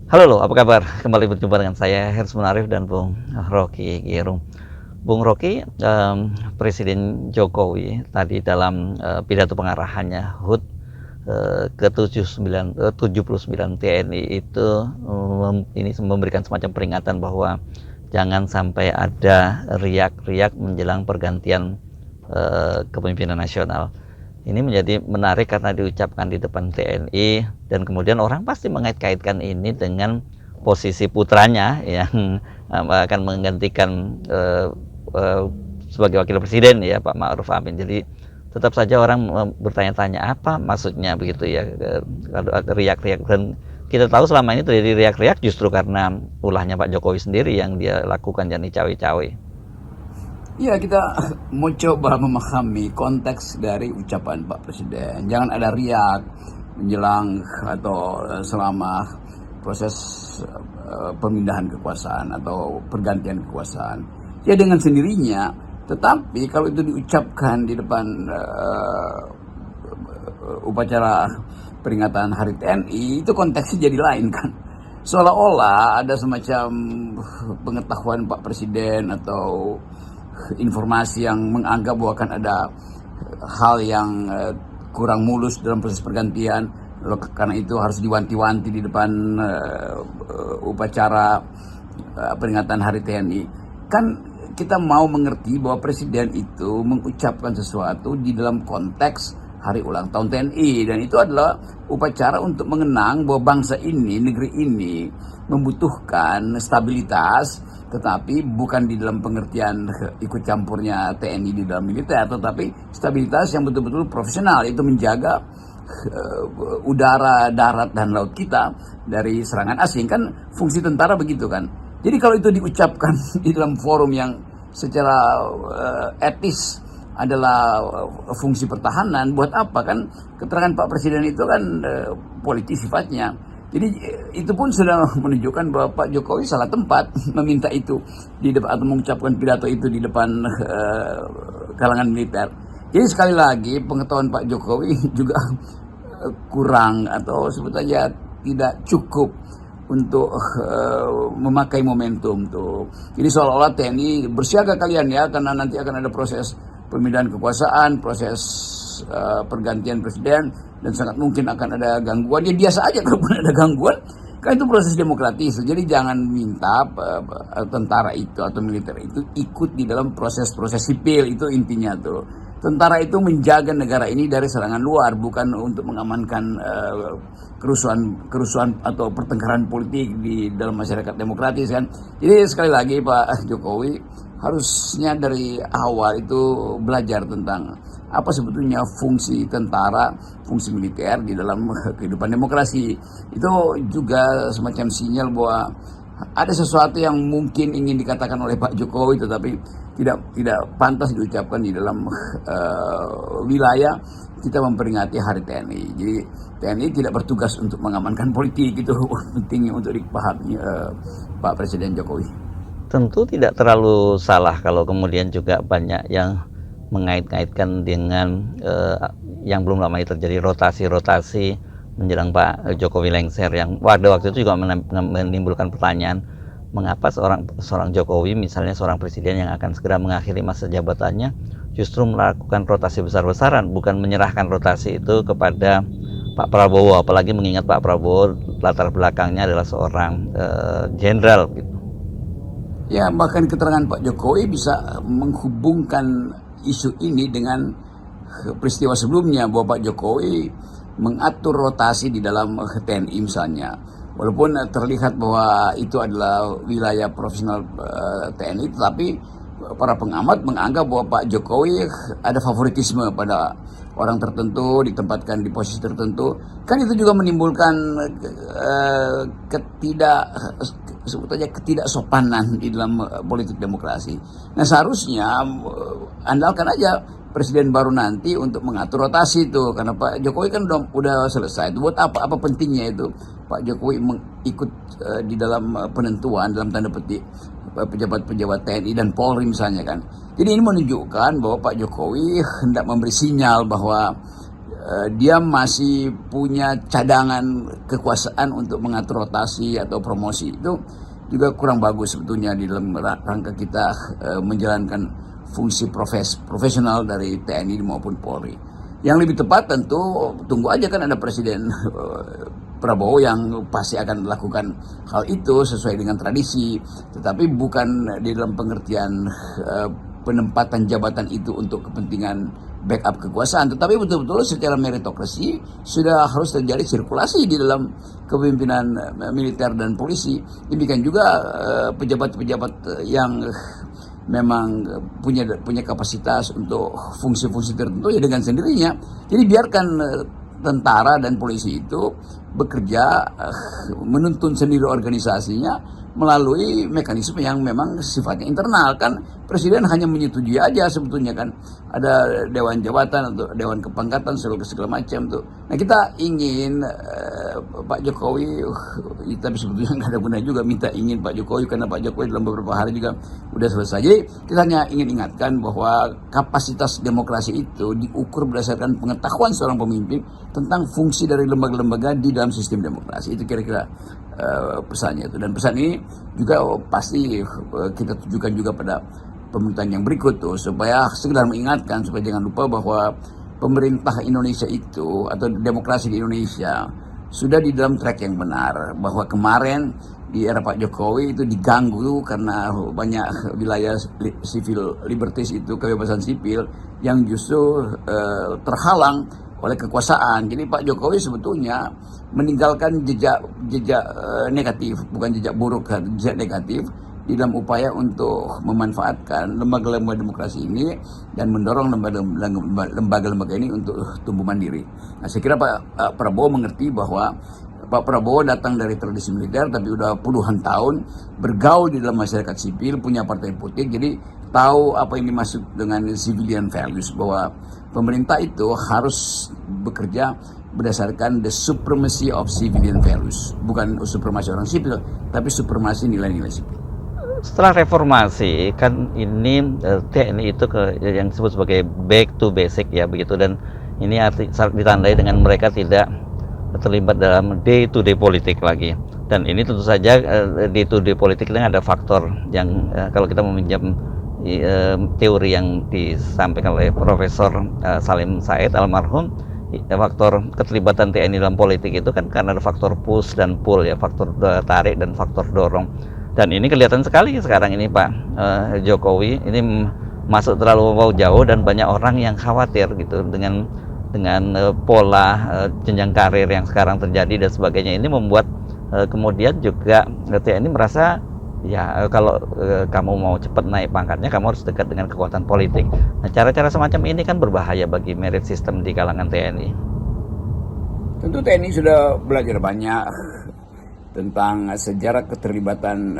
Halo, apa kabar? Kembali berjumpa dengan saya Hersman Munarif dan Bung Rocky Gerung. Bung Rocky, Presiden Jokowi tadi dalam pidato pengarahannya HUT ke-79 TNI itu ini memberikan semacam peringatan bahwa jangan sampai ada riak-riak menjelang pergantian kepemimpinan nasional. Ini menjadi menarik karena diucapkan di depan TNI dan kemudian orang pasti mengait-kaitkan ini dengan posisi putranya yang akan menggantikan sebagai wakil presiden ya Pak Ma'ruf Amin. Jadi tetap saja orang bertanya-tanya apa maksudnya begitu ya, kalau ada riak-riak, dan kita tahu selama ini terjadi riak-riak justru karena ulahnya Pak Jokowi sendiri yang dia lakukan, jadi cawe-cawe. Ya, kita mau coba memahami konteks dari ucapan Pak Presiden. Jangan ada riak menjelang atau selama proses pemindahan kekuasaan atau pergantian kekuasaan. Ya dengan sendirinya, tetapi kalau itu diucapkan di depan upacara peringatan Hari TNI, itu konteksnya jadi lain kan. Seolah-olah ada semacam pengetahuan Pak Presiden atau informasi yang menganggap bahwa akan ada hal yang kurang mulus dalam proses pergantian, karena itu harus diwanti-wanti di depan upacara peringatan Hari TNI. Kan kita mau mengerti bahwa presiden itu mengucapkan sesuatu di dalam konteks hari ulang tahun TNI, dan itu adalah upacara untuk mengenang bahwa bangsa ini, negeri ini membutuhkan stabilitas, tetapi bukan di dalam pengertian ikut campurnya TNI di dalam militer, tetapi stabilitas yang betul-betul profesional, itu menjaga udara, darat, dan laut kita dari serangan asing. Kan fungsi tentara begitu kan. Jadi kalau itu diucapkan di dalam forum yang secara etis adalah fungsi pertahanan, buat apa kan keterangan Pak Presiden itu kan politis sifatnya. Jadi itu pun sudah menunjukkan bahwa Pak Jokowi salah tempat meminta itu di depan atau mengucapkan pidato itu di depan kalangan militer. Jadi sekali lagi pengetahuan Pak Jokowi juga kurang atau sebetulnya tidak cukup untuk memakai momentum tuh. Jadi seolah-olah TNI bersiaga kalian ya, karena nanti akan ada proses pemindahan kekuasaan, proses pergantian presiden, dan sangat mungkin akan ada gangguan. Ya biasa aja kalau ada gangguan, kan itu proses demokratis. Jadi jangan minta tentara itu atau militer itu ikut di dalam proses-proses sipil, itu intinya tuh. Tentara itu menjaga negara ini dari serangan luar, bukan untuk mengamankan kerusuhan atau pertengkaran politik di dalam masyarakat demokratis kan. Jadi sekali lagi Pak Jokowi harusnya dari awal itu belajar tentang apa sebetulnya fungsi tentara, fungsi militer di dalam kehidupan demokrasi. Itu juga semacam sinyal bahwa ada sesuatu yang mungkin ingin dikatakan oleh Pak Jokowi, tetapi tidak pantas diucapkan di dalam wilayah kita memperingati Hari TNI. Jadi TNI tidak bertugas untuk mengamankan politik, itu pentingnya untuk dipahami Pak Presiden Jokowi. Tentu tidak terlalu salah kalau kemudian juga banyak yang mengait-ngaitkan dengan yang belum lama ini terjadi rotasi-rotasi menjelang Pak Jokowi lengser, yang pada waktu itu juga menimbulkan pertanyaan mengapa seorang Jokowi, misalnya seorang presiden yang akan segera mengakhiri masa jabatannya, justru melakukan rotasi besar-besaran, bukan menyerahkan rotasi itu kepada Pak Prabowo, apalagi mengingat Pak Prabowo latar belakangnya adalah seorang jenderal gitu. Ya, bahkan keterangan Pak Jokowi bisa menghubungkan isu ini dengan peristiwa sebelumnya, bahwa Pak Jokowi mengatur rotasi di dalam TNI misalnya. Walaupun terlihat bahwa itu adalah wilayah profesional TNI, tetapi para pengamat menganggap bahwa Pak Jokowi ada favoritisme pada orang tertentu, ditempatkan di posisi tertentu. Kan itu juga menimbulkan sebetulnya ketidaksopanan di dalam politik demokrasi. Nah seharusnya andalkan aja presiden baru nanti untuk mengatur rotasi itu, karena Pak Jokowi kan udah selesai. Itu buat apa pentingnya itu Pak Jokowi ikut di dalam penentuan dalam tanda petik pejabat-pejabat TNI dan Polri misalnya kan. Jadi ini menunjukkan bahwa Pak Jokowi hendak memberi sinyal bahwa dia masih punya cadangan kekuasaan untuk mengatur rotasi atau promosi. Itu juga kurang bagus sebetulnya di dalam rangka kita menjalankan fungsi profesional dari TNI maupun Polri. Yang lebih tepat tentu tunggu aja, kan ada Presiden Prabowo yang pasti akan melakukan hal itu sesuai dengan tradisi, tetapi bukan di dalam pengertian penempatan jabatan itu untuk kepentingan backup kekuasaan, tetapi betul-betul secara meritokrasi sudah harus terjadi sirkulasi di dalam kepemimpinan militer dan polisi. Demikian juga pejabat-pejabat yang memang punya kapasitas untuk fungsi-fungsi tertentu ya dengan sendirinya. Jadi biarkan tentara dan polisi itu bekerja menuntun sendiri organisasinya melalui mekanisme yang memang sifatnya internal. Kan presiden hanya menyetujui aja sebetulnya, kan ada dewan jabatan atau dewan kepangkatan segala macam tuh. Nah kita ingin Pak Jokowi, tapi sebetulnya nggak ada guna juga minta ingin Pak Jokowi, karena Pak Jokowi dalam beberapa hari juga udah selesai. Jadi kita hanya ingin ingatkan bahwa kapasitas demokrasi itu diukur berdasarkan pengetahuan seorang pemimpin tentang fungsi dari lembaga-lembaga di dalam sistem demokrasi. Itu kira-kira pesannya itu. Dan pesan ini juga pasti kita tujukan juga pada pemerintahan yang berikut tuh, supaya sekedar mengingatkan supaya jangan lupa bahwa pemerintah Indonesia itu atau demokrasi di Indonesia sudah di dalam track yang benar. Bahwa kemarin di era Pak Jokowi itu diganggu karena banyak wilayah civil liberties itu, kebebasan sipil yang justru terhalang oleh kekuasaan. Jadi Pak Jokowi sebetulnya meninggalkan jejak negatif, bukan jejak buruk, jejak negatif di dalam upaya untuk memanfaatkan lembaga-lembaga demokrasi ini dan mendorong lembaga-lembaga ini untuk tumbuh mandiri. Nah, saya kira Pak Prabowo mengerti bahwa Pak Prabowo datang dari tradisi militer, tapi udah puluhan tahun bergaul di dalam masyarakat sipil, punya partai politik, jadi tahu apa yang dimaksud dengan civilian values, bahwa pemerintah itu harus bekerja berdasarkan the supremacy of civilian values, bukan supremasi orang sipil, tapi supremasi nilai-nilai sipil. Setelah reformasi kan ini TNI itu yang disebut sebagai back to basic ya begitu, dan ini ditandai dengan mereka tidak terlibat dalam day to day politik lagi. Dan ini tentu saja day to day politik ini ada faktor yang kalau kita meminjam teori yang disampaikan oleh Profesor Salim Said almarhum, faktor keterlibatan TNI dalam politik itu kan karena ada faktor push dan pull ya, faktor tarik dan faktor dorong. Dan ini kelihatan sekali sekarang ini Pak Jokowi ini masuk terlalu jauh, dan banyak orang yang khawatir gitu dengan pola jenjang karir yang sekarang terjadi dan sebagainya. Ini membuat kemudian juga TNI merasa ya kalau kamu mau cepat naik pangkatnya, kamu harus dekat dengan kekuatan politik. Nah, cara-cara semacam ini kan berbahaya bagi merit system di kalangan TNI. Tentu TNI sudah belajar banyak tentang sejarah keterlibatan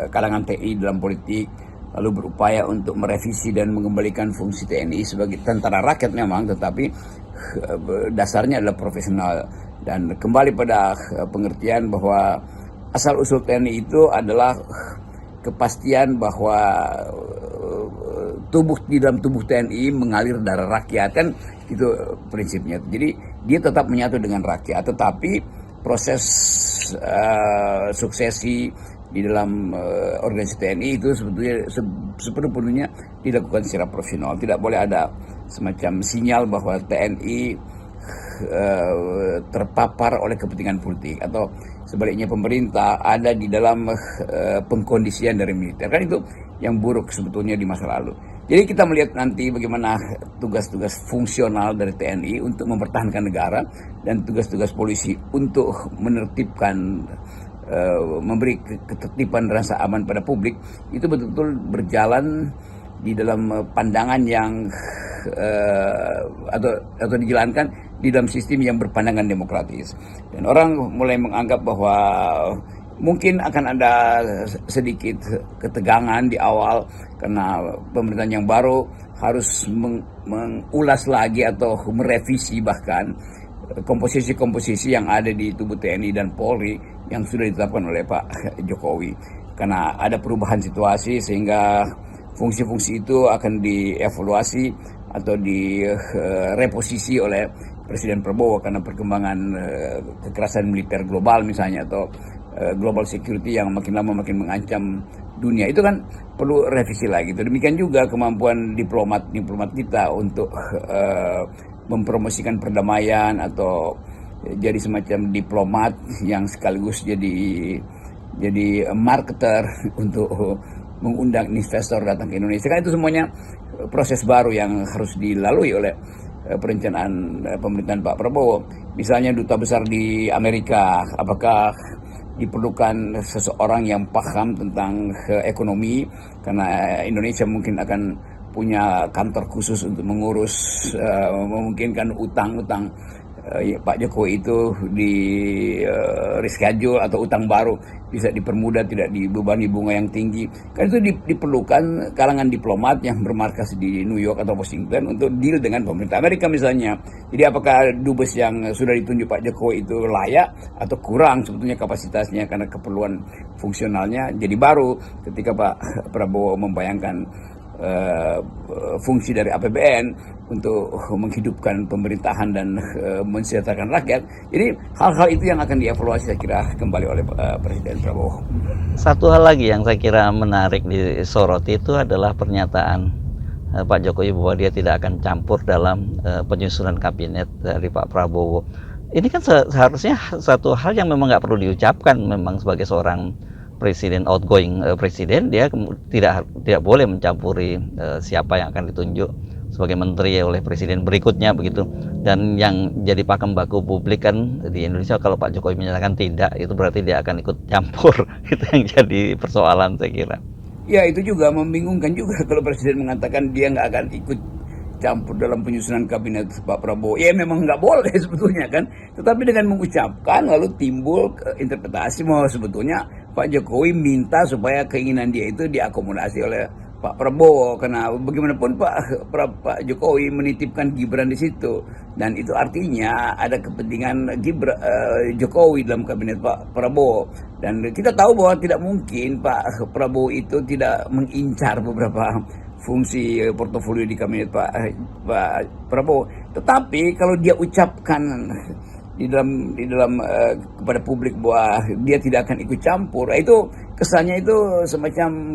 kalangan TNI dalam politik, lalu berupaya untuk merevisi dan mengembalikan fungsi TNI sebagai tentara rakyat memang, tetapi dasarnya adalah profesional. Dan kembali pada pengertian bahwa asal-usul TNI itu adalah kepastian bahwa di dalam tubuh TNI mengalir darah rakyat, kan itu prinsipnya. Jadi dia tetap menyatu dengan rakyat, tetapi proses suksesi di dalam organisasi TNI itu sebetulnya sepenuhnya dilakukan secara profesional. Tidak boleh ada semacam sinyal bahwa TNI terpapar oleh kepentingan politik, atau sebaliknya pemerintah ada di dalam pengkondisian dari militer. Kan itu yang buruk sebetulnya di masa lalu. Jadi kita melihat nanti bagaimana tugas-tugas fungsional dari TNI untuk mempertahankan negara, dan tugas-tugas polisi untuk menertibkan, memberi ketertiban rasa aman pada publik, itu betul-betul berjalan di dalam pandangan yang atau dijalankan di dalam sistem yang berpandangan demokratis. Dan orang mulai menganggap bahwa mungkin akan ada sedikit ketegangan di awal karena pemerintahan yang baru harus mengulas lagi atau merevisi bahkan komposisi-komposisi yang ada di tubuh TNI dan Polri yang sudah ditetapkan oleh Pak Jokowi. Karena ada perubahan situasi sehingga fungsi-fungsi itu akan dievaluasi atau direposisi oleh Presiden Prabowo karena perkembangan kekerasan militer global misalnya, atau global security yang makin lama makin mengancam dunia, itu kan perlu revisi lagi. Demikian juga kemampuan diplomat kita untuk mempromosikan perdamaian atau jadi semacam diplomat yang sekaligus jadi marketer untuk mengundang investor datang ke Indonesia. Kan itu semuanya proses baru yang harus dilalui oleh perencanaan pemerintahan Pak Prabowo. Misalnya duta besar di Amerika, apakah diperlukan seseorang yang paham tentang ekonomi, karena Indonesia mungkin akan punya kantor khusus untuk mengurus memungkinkan utang-utang Pak Jokowi itu di reschedule atau utang baru bisa dipermudah, tidak dibebani bunga yang tinggi. Kan itu diperlukan kalangan diplomat yang bermarkas di New York atau Washington untuk deal dengan pemerintah Amerika misalnya. Jadi apakah dubes yang sudah ditunjuk Pak Jokowi itu layak atau kurang sebetulnya kapasitasnya karena keperluan fungsionalnya jadi baru ketika Pak Prabowo membayangkan fungsi dari APBN untuk menghidupkan pemerintahan dan mensejahterakan rakyat. Jadi hal-hal itu yang akan dievaluasi saya kira kembali oleh Presiden Prabowo. Satu hal lagi yang saya kira menarik disoroti itu adalah pernyataan Pak Jokowi bahwa dia tidak akan campur dalam penyusunan kabinet dari Pak Prabowo. Ini kan seharusnya satu hal yang memang nggak perlu diucapkan, memang sebagai seorang presiden, outgoing presiden, dia tidak boleh mencampuri siapa yang akan ditunjuk sebagai menteri oleh presiden berikutnya begitu. Dan yang jadi pakem baku publik kan di Indonesia, kalau Pak Jokowi menyatakan tidak, itu berarti dia akan ikut campur. Itu yang jadi persoalan saya kira. Ya, itu juga membingungkan juga kalau presiden mengatakan dia nggak akan ikut campur dalam penyusunan kabinet Pak Prabowo. Ya memang nggak boleh sebetulnya kan. Tetapi dengan mengucapkan lalu timbul interpretasi bahwa sebetulnya Pak Jokowi minta supaya keinginan dia itu diakomodasi oleh Pak Prabowo, karena bagaimanapun Pak Jokowi menitipkan Gibran di situ, dan itu artinya ada kepentingan Jokowi dalam kabinet Pak Prabowo. Dan kita tahu bahwa tidak mungkin Pak Prabowo itu tidak mengincar beberapa fungsi portofolio di kabinet Pak Prabowo. Tetapi kalau dia ucapkan di dalam kepada publik bahwa dia tidak akan ikut campur, itu kesannya itu semacam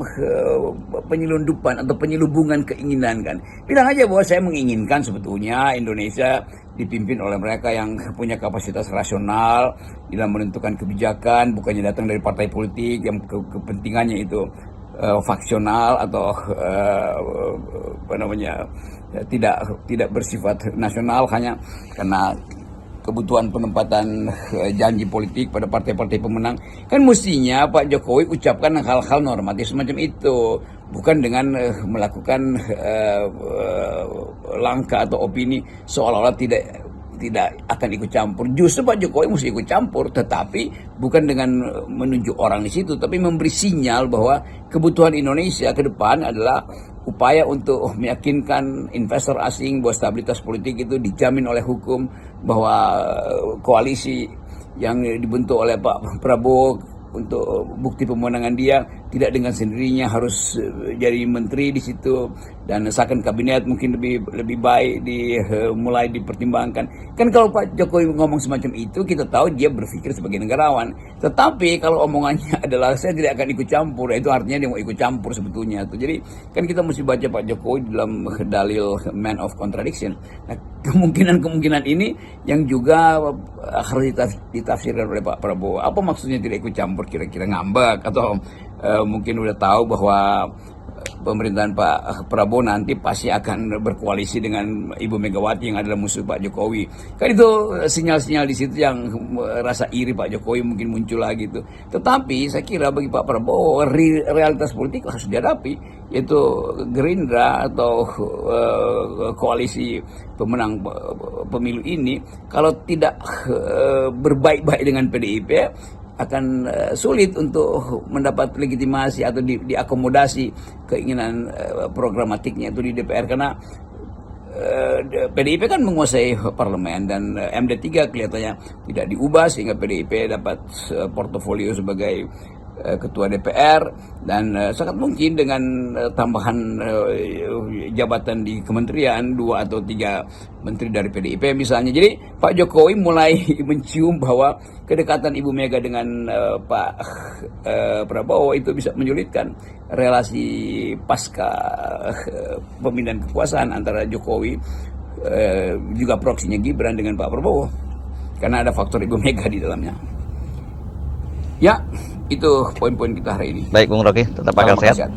penyelundupan atau penyelubungan keinginan kan. Bilang aja bahwa saya menginginkan sebetulnya Indonesia dipimpin oleh mereka yang punya kapasitas rasional dalam menentukan kebijakan, bukannya datang dari partai politik yang kepentingannya itu faksional atau tidak bersifat nasional hanya karena kebutuhan penempatan janji politik pada partai-partai pemenang. Kan mestinya Pak Jokowi ucapkan hal-hal normatif semacam itu, bukan dengan melakukan langkah atau opini seolah-olah tidak akan ikut campur. Justru Pak Jokowi mesti ikut campur, tetapi bukan dengan menunjuk orang di situ, tapi memberi sinyal bahwa kebutuhan Indonesia ke depan adalah upaya untuk meyakinkan investor asing bahwa stabilitas politik itu dijamin oleh hukum, bahwa koalisi yang dibentuk oleh Pak Prabowo untuk bukti pemenangan dia tidak dengan sendirinya harus jadi menteri di situ, dan second kabinet mungkin lebih baik mulai dipertimbangkan. Kan kalau Pak Jokowi ngomong semacam itu, kita tahu dia berpikir sebagai negarawan. Tetapi kalau omongannya adalah saya tidak akan ikut campur, itu artinya dia mau ikut campur sebetulnya tuh. Jadi kan kita mesti baca Pak Jokowi dalam dalil man of contradiction. Nah, kemungkinan ini yang juga harus ditafsirkan oleh Pak Prabowo. Apa maksudnya tidak ikut campur? Kira-kira ngambek atau mungkin udah tahu bahwa pemerintahan Pak Prabowo nanti pasti akan berkoalisi dengan Ibu Megawati yang adalah musuh Pak Jokowi. Kan itu sinyal-sinyal di situ yang rasa iri Pak Jokowi mungkin muncul lagi gitu. Tetapi saya kira bagi Pak Prabowo realitas politik harus dihadapi, yaitu Gerindra atau koalisi pemenang pemilu ini kalau tidak berbaik-baik dengan PDIP akan sulit untuk mendapat legitimasi atau diakomodasi keinginan programatiknya itu di DPR, karena PDIP kan menguasai parlemen dan MD3 kelihatannya tidak diubah sehingga PDIP dapat portofolio sebagai ketua DPR, dan sangat mungkin dengan tambahan jabatan di kementerian 2 atau 3 menteri dari PDIP misalnya. Jadi Pak Jokowi mulai mencium bahwa kedekatan Ibu Mega dengan Pak Prabowo itu bisa menyulitkan relasi pasca pemindahan kekuasaan antara Jokowi juga proksinya Gibran dengan Pak Prabowo, karena ada faktor Ibu Mega di dalamnya. Ya, itu poin-poin kita hari ini. Baik Bung Rocky, tetap akal Salam sehat. sehat.